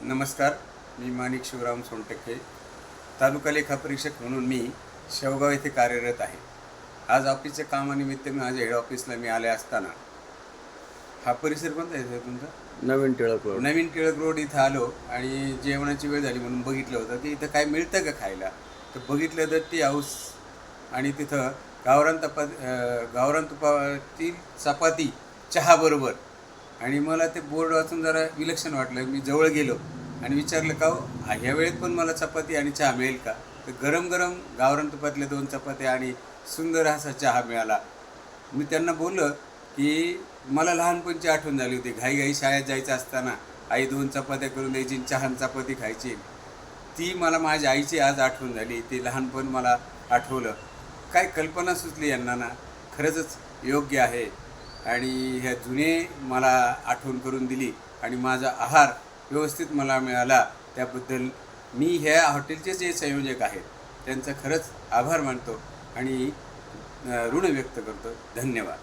नमस्कार. मी माणिक शिवराम सोनटक्के, तालुका लेखापरीक्षक म्हणून मी शेवगाव येथे कार्यरत आहे. आज ऑफिसच्या कामानिमित्त मी माझ्या हेड ऑफिसला मी आले असताना हा परिसर कोणता आहे तुमचा? नवीन टिळक रोड. नवीन टिळक रोड इथं आलो आणि जेवणाची वेळ झाली म्हणून बघितलं होतं की इथं काय मिळतं का खायला. तर बघितलं तर टी हाऊस आणि तिथं गावरान तुपातील चपाती चहाबरोबर. आणि मला ते बोर्ड वाचून जरा विलक्षण वाटलं. मी जवळ गेलो आणि विचारलं का हो ह्या वेळेत पण मला चपाती आणि चहा मिळेल का. तर गरम गरम गावरान तुपातल्या 2 चपात्या आणि सुंदर असा चहा मिळाला. मी त्यांना बोललं की मला लहानपणची आठवण झाली होती. घाईघाई शाळेत जायचं असताना आई 2 चपात्या करून द्यायची, चहा चपाती खायची. ती मला माझ्या आईची आज आठवण झाली. ते लहानपण मला आठवलं. काय कल्पना सुचली यांना ना, खरंच योग्य आहे. आणि ह्या जुने मला आठवण करून दिली आणि माझा आहार व्यवस्थित मला मिळाला. त्याबद्दल मी ह्या हॉटेलचे जे संयोजक आहेत त्यांचा खरंच आभार मानतो आणि ऋण व्यक्त करतो. धन्यवाद.